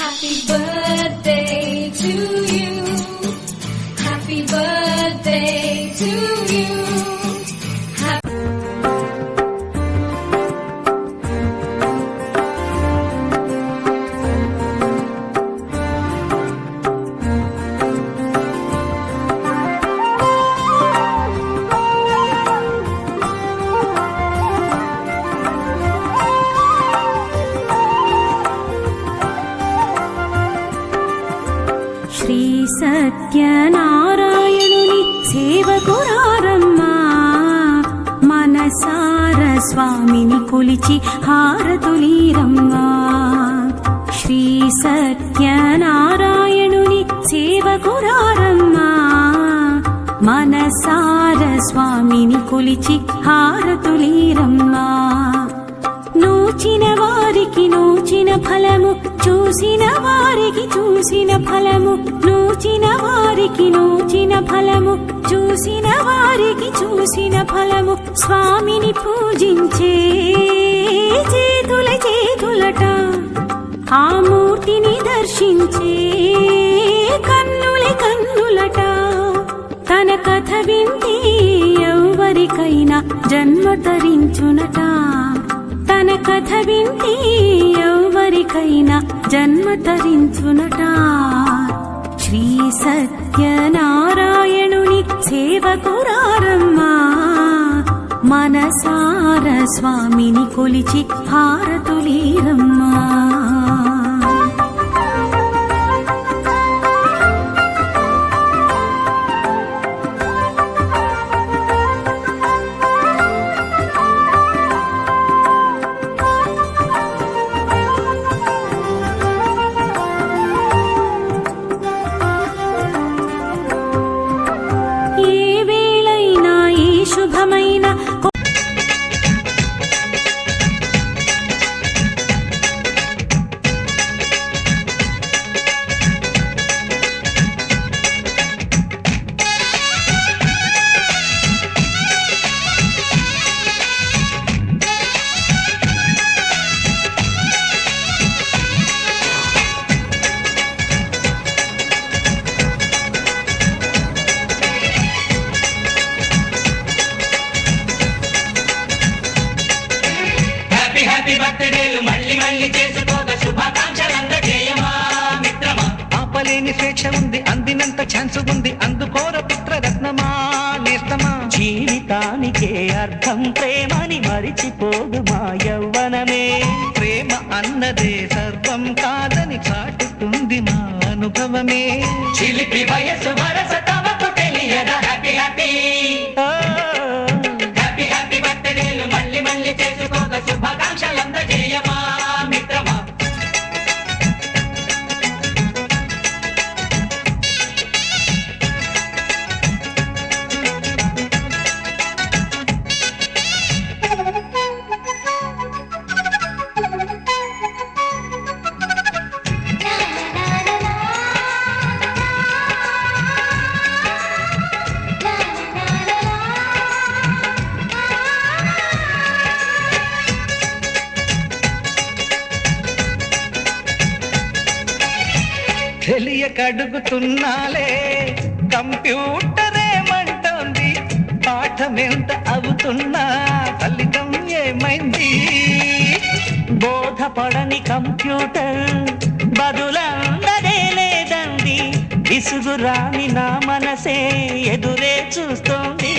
Happy birthday to you. Happy birthday to you. Shri సత్యనారాయణుని సేవకురారమ్మా, మనసార స్వామిని కొలిచి హారతులీరమ్మా. శ్రీ సత్యనారాయణుని సేవకురారమ్మా, మనసార స్వామిని కొలిచి హారతులీరమ్మా. నూచిన వారికి నూచిన ఫలము, చూసిన వారికి చూసిన ఫలము, నూచిన వారికి నూచిన ఫలము, చూసిన వారికి చూసిన ఫలము. స్వామిని పూజించే చేతుల చేతులట, ఆ మూర్తిని దర్శించే కన్నుల కన్నులట. తన కథ వింటే ఎవరికైనా జన్మ తరించునట, తన కథ వింటే ఎవరికైనా జన్మ తరించునట. శ్రీ సత్యనారాయణుని సేవకురారమ్మా, మనసార స్వామిని కొలిచి హారతులీరమ్మా. శుభమైన బర్త్డేలు మళ్ళీ మళ్ళీ చేసుకోక శుభాకాంక్షలందజేయమా మిత్రమా. ఆపలేని స్వేచ్ఛ ఉంది, అందినంత ఛాన్స్ ఉంది, అందుకోర పుత్రరత్నమా నేస్తమా. జీవితానికే అర్థం ప్రేమని మరిచిపోదు మా యవ్వనమే. ప్రేమ అన్నదే సర్వం కాదని చాటుతుంది మా అనుభవమే. చిలిపి వయసు వరస తమకు తెలియదా. హ్యాపీ హ్యాపీ హ్యాపీ హ్యాపీ బర్త్డేలు మళ్ళీ మళ్ళీ చేసుకోక శుభాకాంక్షలందజేయమా మిత్రమా. తెలియక అడుగుతున్నాలే, కంప్యూటరేమంటోంది, పాఠమెంత అవుతున్నా ఫలితం ఏమైంది. బోధపడని కంప్యూటర్ బదులందదే లేదండి, విసుగురాని నా మనసే ఎదురే చూస్తోంది.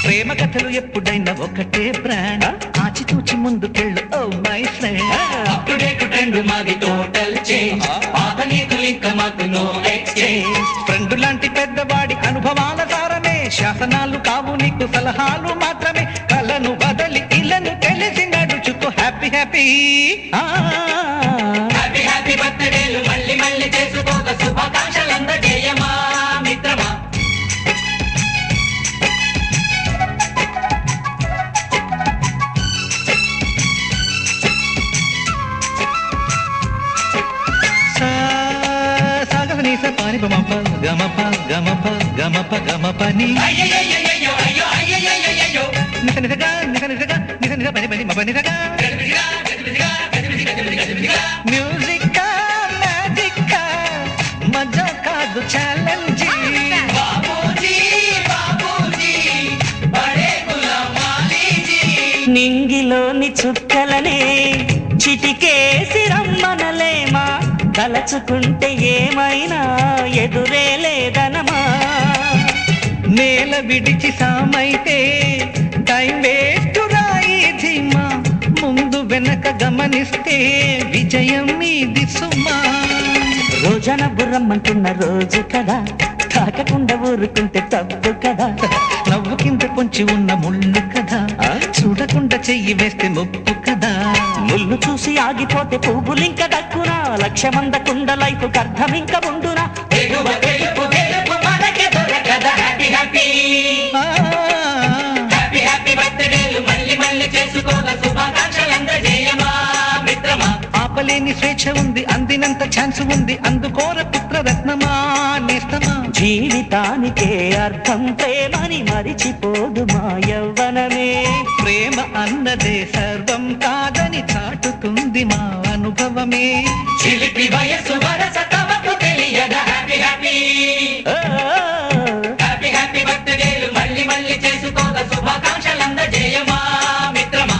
ప్రేమ కథలు ఎప్పుడైనా ఒకటే బ్రాండ్, ఆచితూచి ముందుకెళ్ళు oh my friend. Update trend మాది టోటల్ చేంజ్, పాత నీతులు ఇంకా మాకు నో ఎక్స్చేంజ్. ఫ్రెండ్ లాంటి పెద్దవాడి అనుభవాల సారమే, శాసనాలు కావు నీకు సలహాలు మాత్రమే. కలను బదలి ఇలను తెలిసి నడుచుకో. హ్యాపీ హ్యాపీ హ్యాపీ హ్యాపీ బర్త్డేలు మళ్ళీ మళ్ళీ చేసుకోక శుభాకాంక్షలందజేయమా మిత్రమా. పాని గమప గమప గమప గమప గమపని నిస నిసగా నిస నిసగా నిస నిస పని పని మప నిసగా మ్యూజిక్ కొన్ని చుక్కలనే చిటికేసి రమ్మనలేమా తలచుకుంటే ఏమైనా ఎదురే లేదనమా నేల విడిచి సామైతే టైం వేస్ట్ రాయి ధీమా ముందు వెనక గమనిస్తే విజయం మీది సుమా రోజన బుర్రమ్మంటున్న రోజు కదా తాకకుండా ఊరుకుంటే తప్పు కదా నవ్వు కింద పొంచి ఉన్న ముళ్ళు కదా చూడకుండా చెయ్యి వేస్తే ముప్పు కదా ముళ్ళు చూసి ఆగిపోతే పువ్వులింక దక్కునా లక్ష్యమందకుండా లైఫ్ అర్థం ఇంక ఉండునా ఆ, ఆపలేని స్వేచ్ఛ ఉంది అందినంత ఛాన్స్ ఉంది అందుకోర పుత్రరత్నమా నేస్తమా జీవితానికే అర్థం ప్రేమని మరిచిపోదు మా యవ్వనమే ప్రేమ అన్నదే సర్వం కాదని చాటుతుంది మా అనుభవమే చిలిపి వయసు వరస తమకు తెలియద హ్యాపీ హ్యాపీ ఓ, హ్యాపీ హ్యాపీ బర్త్డేలు మళ్ళీ మళ్ళీ చేసుకోక శుభాకాంక్షలందజేయమా మిత్రమా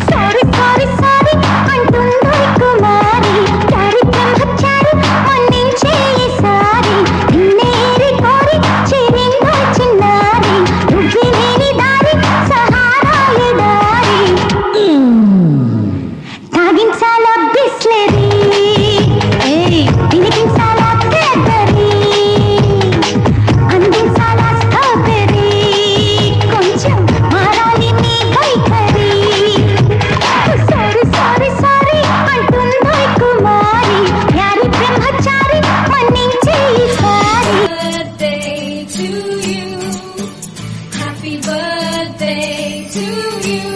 సారీ సారీ సారీ అంటుంది కుమారి చారి బ్రహ్మచారి మన్నించే ఈసారి నేరి కోరి చిరిందో చిన్నారి నువ్వే లేని దారి సహారా ఎడారి తాగించాలా బిస్లెరీ తినిపించాలా కేసరి అందించాలా స్ట్రాబెర్రీ కొంచెం మారాలి నీ వైఖరి సారీ సారీ సారీ అంటుంది కుమారి యారి బ్రహ్మచారి మన్నించే ఈసారి Birthday to you. Happy birthday to you.